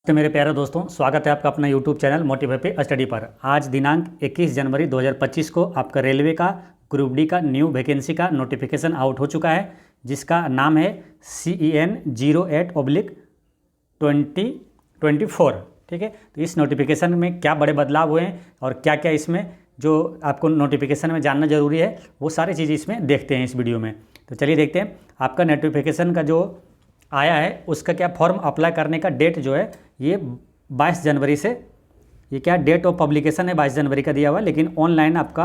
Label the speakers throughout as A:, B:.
A: तो मेरे प्यारे दोस्तों, स्वागत है आपका अपना YouTube चैनल मोटिवेट पे स्टडी पर। आज दिनांक 21 जनवरी 2025 को आपका रेलवे का ग्रुप डी का न्यू वैकेंसी का नोटिफिकेशन आउट हो चुका है, जिसका नाम है CEN 08/2024। ठीक है, तो इस नोटिफिकेशन में क्या बड़े बदलाव हुए हैं और क्या क्या इसमें जो आपको नोटिफिकेशन में जानना जरूरी है, वो सारी चीज़ इसमें देखते हैं इस वीडियो में। तो चलिए देखते हैं आपका नोटिफिकेशन का जो आया है उसका क्या फॉर्म अप्लाई करने का डेट जो है ये 22 जनवरी से, ये क्या डेट ऑफ पब्लिकेशन है 22 जनवरी का दिया हुआ है, लेकिन ऑनलाइन आपका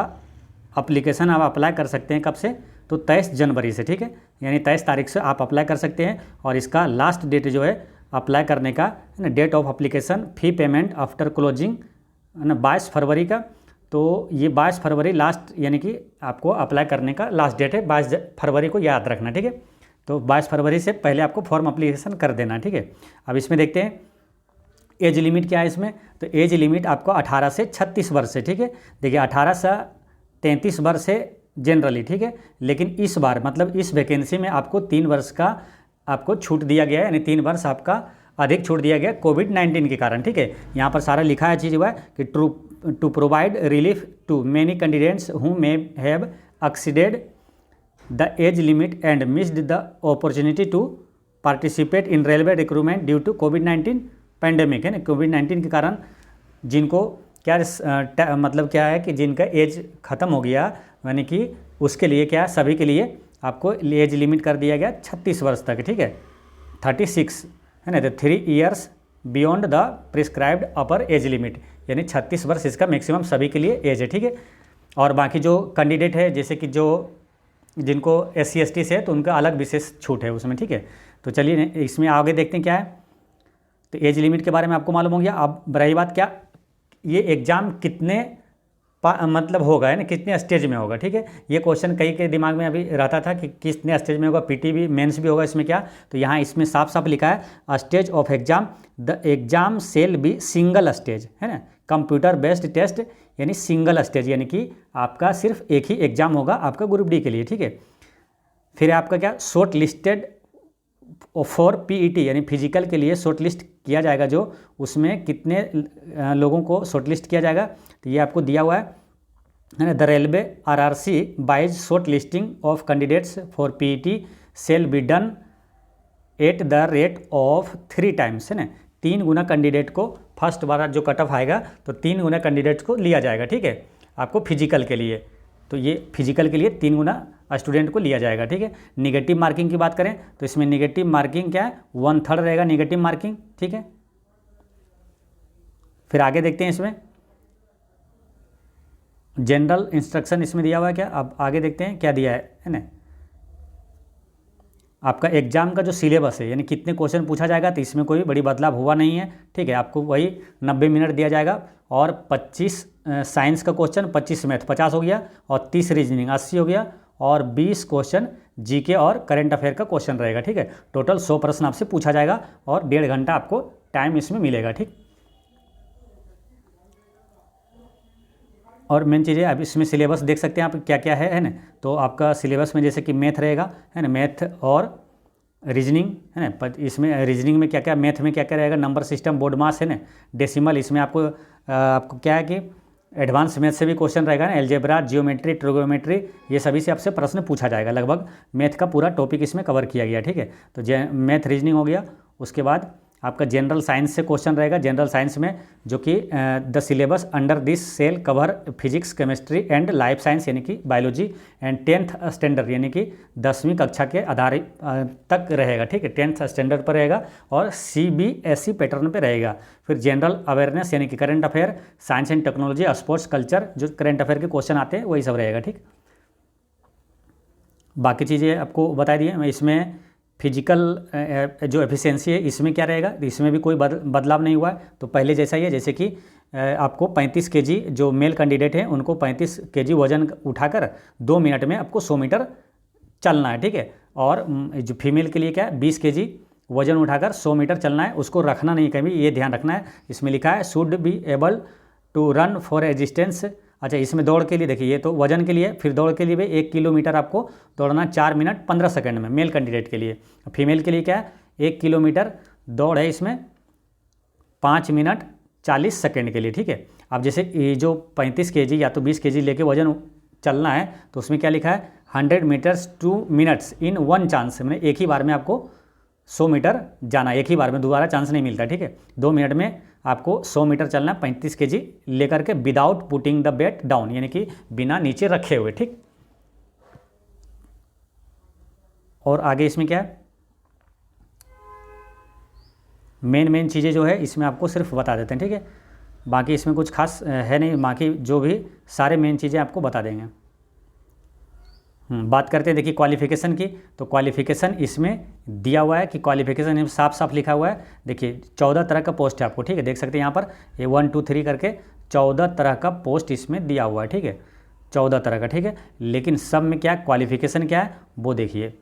A: अप्लीकेशन आप अप्लाई कर सकते हैं कब से, तो 23 जनवरी से। ठीक है, यानी 23 तारीख से आप अप्लाई कर सकते हैं। और इसका लास्ट डेट जो है अप्लाई करने का है ना, date of application fee payment after closing है ना 22 फरवरी का। तो ये 22 फरवरी लास्ट, यानी कि आपको अप्लाई करने का लास्ट डेट है 22 फरवरी को, याद रखना। ठीक है, तो 22 फरवरी से पहले आपको फॉर्म अप्लीकेशन कर देना। ठीक है, अब इसमें देखते हैं एज लिमिट क्या है इसमें। तो एज लिमिट आपको 18 से 36 वर्ष है। ठीक है, देखिए 18 से 33 वर्ष है जनरली। ठीक है, लेकिन इस बार मतलब इस वैकेंसी में आपको 3 वर्ष का आपको छूट दिया गया है, यानी 3 वर्ष आपका अधिक छूट दिया गया कोविड-19 के कारण। ठीक है, यहाँ पर सारा लिखा है चीज़ हुआ है कि to provide relief to many candidates who may have exceeded the age limit and missed the opportunity to participate in railway recruitment due to कोविड-19 पैंडेमिक है ना। कोविड-19 के कारण जिनको क्या मतलब क्या है कि जिनका एज ख़त्म हो गया, यानी कि उसके लिए क्या सभी के लिए आपको एज लिमिट कर दिया गया 36 वर्ष तक। ठीक है, 36 है ना, तो 3 years beyond the prescribed upper age limit, यानी 36 वर्ष इसका मैक्सिमम सभी के लिए एज है। ठीक है, और बाकी जो कैंडिडेट है जैसे कि जो जिनको SC ST से है तो उनका अलग विशेष छूट है उसमें। ठीक है, तो चलिए इसमें आगे देखते हैं क्या है। तो एज लिमिट के बारे में आपको मालूम हो गया। अब रही बात क्या, ये एग्ज़ाम कितने मतलब होगा है ना, कितने स्टेज में होगा। ठीक है, ये क्वेश्चन कई के दिमाग में अभी रहता था कि कितने स्टेज में होगा, PT भी मेंस भी होगा इसमें क्या। तो यहाँ इसमें साफ साफ लिखा है stage of exam, the exam shall be single stage है ना, कंप्यूटर बेस्ड टेस्ट, यानी सिंगल स्टेज, यानी कि आपका सिर्फ एक ही एग्ज़ाम होगा आपका ग्रुप डी के लिए। ठीक है, फिर आपका क्या शॉर्ट लिस्टेड फॉर PET, यानी फिजिकल के लिए शॉर्ट लिस्ट किया जाएगा, जो उसमें कितने लोगों को शॉर्ट लिस्ट किया जाएगा तो ये आपको दिया हुआ है ना। The railway RRC wise shortlisting of candidates for PET shall be done at the rate of 3 times है ना, 3 गुना कैंडिडेट को फर्स्ट बार जो कट ऑफ आएगा तो 3 गुना कैंडिडेट्स को लिया जाएगा। ठीक है, आपको फिजिकल के लिए, तो ये फिजिकल के लिए 3 गुना स्टूडेंट को लिया जाएगा। ठीक है, निगेटिव मार्किंग की बात करें तो इसमें निगेटिव मार्किंग क्या है 1/3 रहेगा निगेटिव मार्किंग। ठीक है, फिर आगे देखते हैं इसमें जनरल इंस्ट्रक्शन इसमें दिया हुआ है क्या। अब आगे देखते हैं क्या दिया है ना। आपका एग्जाम का जो सिलेबस है, यानी कितने क्वेश्चन पूछा जाएगा, तो इसमें कोई बड़ी बदलाव हुआ नहीं है। ठीक है, आपको वही 90 मिनट दिया जाएगा और 25 साइंस का क्वेश्चन, 25 मैथ 50 हो गया, और 30 रीजनिंग 80 हो गया, और 20 क्वेश्चन GK और करंट अफेयर का क्वेश्चन रहेगा। ठीक है, टोटल 100 प्रश्न आपसे पूछा जाएगा और 1.5 घंटा आपको टाइम इसमें मिलेगा। ठीक, और मेन चीज़ें अब इसमें सिलेबस देख सकते हैं आप क्या क्या है ना। तो आपका सिलेबस में जैसे कि मैथ रहेगा है ना, मैथ और रीजनिंग है ना। इसमें रीजनिंग में क्या क्या, मैथ में क्या क्या रहेगा, नंबर सिस्टम, बोर्ड मास है ना, डेसिमल। इसमें आपको क्या है कि एडवांस मैथ से भी क्वेश्चन रहेगा ना, एल्जेब्रा, जियोमेट्री, ट्रिगोनोमेट्री, ये सभी से आपसे प्रश्न पूछा जाएगा। लगभग मैथ का पूरा टॉपिक इसमें कवर किया गया। ठीक है, तो मैथ रीजनिंग हो गया। उसके बाद आपका जनरल साइंस से क्वेश्चन रहेगा। जनरल साइंस में जो कि the syllabus under this shall cover physics, chemistry and life science, यानी कि बायोलॉजी एंड 10th स्टैंडर्ड, यानी कि 10वीं कक्षा के आधारित तक रहेगा। ठीक है, 10th स्टैंडर्ड पर रहेगा और CBSE पैटर्न पे रहेगा। फिर जनरल अवेयरनेस, यानी कि current affair, science and technology, sports, culture, जो करंट अफेयर के क्वेश्चन आते हैं वही सब रहेगा। ठीक, बाकी चीज़ें आपको बता दिए। इसमें फिजिकल जो एफिशिएंसी है इसमें क्या रहेगा, इसमें भी कोई बदलाव नहीं हुआ है, तो पहले जैसा ही है। जैसे कि आपको 35 kg जो मेल कैंडिडेट हैं उनको 35 kg वजन उठाकर 2 मिनट में आपको 100 मीटर चलना है। ठीक है, और जो फीमेल के लिए क्या है 20 kg वजन उठाकर 100 मीटर चलना है, उसको रखना नहीं कभी, ये ध्यान रखना है। इसमें लिखा है should be able to run for a distance. अच्छा, इसमें दौड़ के लिए देखिए, ये तो वजन के लिए, फिर दौड़ के लिए भी 1 किलोमीटर आपको दौड़ना 4 मिनट 15 सेकंड में मेल कैंडिडेट के लिए। फीमेल के लिए क्या है 1 किलोमीटर दौड़ है इसमें 5 मिनट 40 सेकेंड के लिए, ठीक है। अब जैसे ये जो 35 केजी या तो 20 केजी लेके वजन चलना है तो उसमें क्या लिखा है 100 मीटर्स 2 मिनट्स इन 1 चांस, मैंने एक ही बार में आपको 100 मीटर जाना, एक ही बार में दोबारा चांस नहीं मिलता, ठीक है। 2 मिनट में आपको 100 मीटर चलना है 35 केजी लेकर के without putting the weight down, यानी कि बिना नीचे रखे हुए, ठीक। और आगे इसमें क्या है, मेन चीज़ें जो है इसमें आपको सिर्फ बता देते हैं, ठीक है। बाकी इसमें कुछ खास है नहीं, बाकी जो भी सारे मेन चीज़ें आपको बता देंगे। बात करते हैं देखिए क्वालिफ़िकेशन की, तो क्वालिफ़िकेशन इसमें दिया हुआ है कि क्वालिफ़िकेशन में साफ साफ लिखा हुआ है। देखिए 14 तरह का पोस्ट है आपको, ठीक है, देख सकते हैं यहाँ पर ये 1 2 3 करके 14 तरह का पोस्ट इसमें दिया हुआ है, ठीक है, 14 तरह का, ठीक है। लेकिन सब में क्या क्वालिफ़िकेशन क्या है वो देखिए,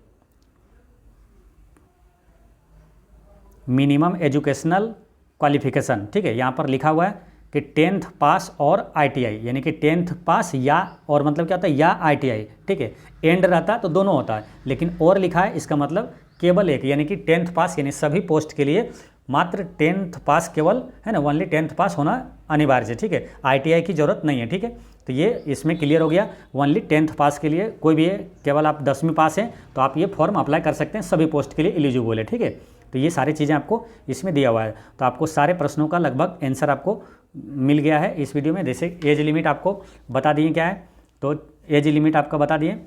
A: मिनिमम एजुकेशनल क्वालिफ़िकेशन, ठीक है, यहाँ पर लिखा हुआ है कि 10th पास और ITI, यानी कि 10th पास या और मतलब क्या होता है या ITI, ठीक है। एंड रहता तो दोनों होता है, लेकिन और लिखा है, इसका मतलब केवल एक, यानी कि 10th पास, यानी सभी पोस्ट के लिए मात्र 10th पास केवल है ना, ओनली 10th पास होना अनिवार्य है, ठीक है। ITI की ज़रूरत नहीं है, ठीक है। तो ये इसमें क्लियर हो गया, ओनली 10th पास के लिए कोई भी है, केवल आप 10वीं पास हैं तो आप ये फॉर्म अप्लाई कर सकते हैं, सभी पोस्ट के लिए एलिजिबल है, ठीक है। तो ये सारी चीज़ें आपको इसमें दिया हुआ है। तो आपको सारे प्रश्नों का लगभग आंसर आपको मिल गया है इस वीडियो में। जैसे एज लिमिट आपको बता दिए क्या है, तो एज लिमिट आपका बता दिए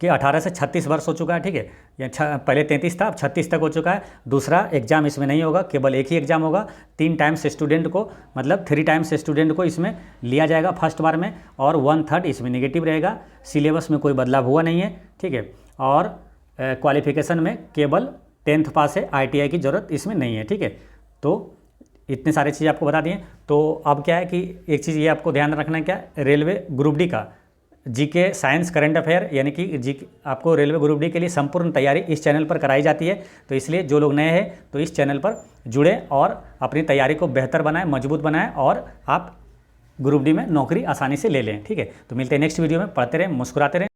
A: कि 18 से 36 वर्ष हो चुका है, ठीक है। या पहले 33 था, अब 36 तक हो चुका है। दूसरा एग्जाम इसमें नहीं होगा, केवल एक ही एग्जाम होगा। 3 टाइम्स स्टूडेंट को, मतलब 3 टाइम्स स्टूडेंट को इसमें लिया जाएगा फर्स्ट बार में, और 1/3 इसमें नेगेटिव रहेगा। सिलेबस में कोई बदलाव हुआ नहीं है, ठीक है। और क्वालिफिकेशन में केवल 10th पास है, ITI की ज़रूरत इसमें नहीं है, ठीक है। तो इतने सारी चीज़ें आपको बता दिए। तो अब क्या है कि एक चीज़ ये आपको ध्यान रखना है, क्या रेलवे ग्रुप डी का GK साइंस करंट अफेयर, यानी कि आपको रेलवे ग्रुप डी के लिए संपूर्ण तैयारी इस चैनल पर कराई जाती है। तो इसलिए जो लोग नए हैं तो इस चैनल पर जुड़े और अपनी तैयारी को बेहतर बनाएं, मजबूत बनाएं, और आप ग्रुप डी में नौकरी आसानी से ले लें, ठीक है। तो मिलते हैं नेक्स्ट वीडियो में, पढ़ते रहें, मुस्कुराते रहें।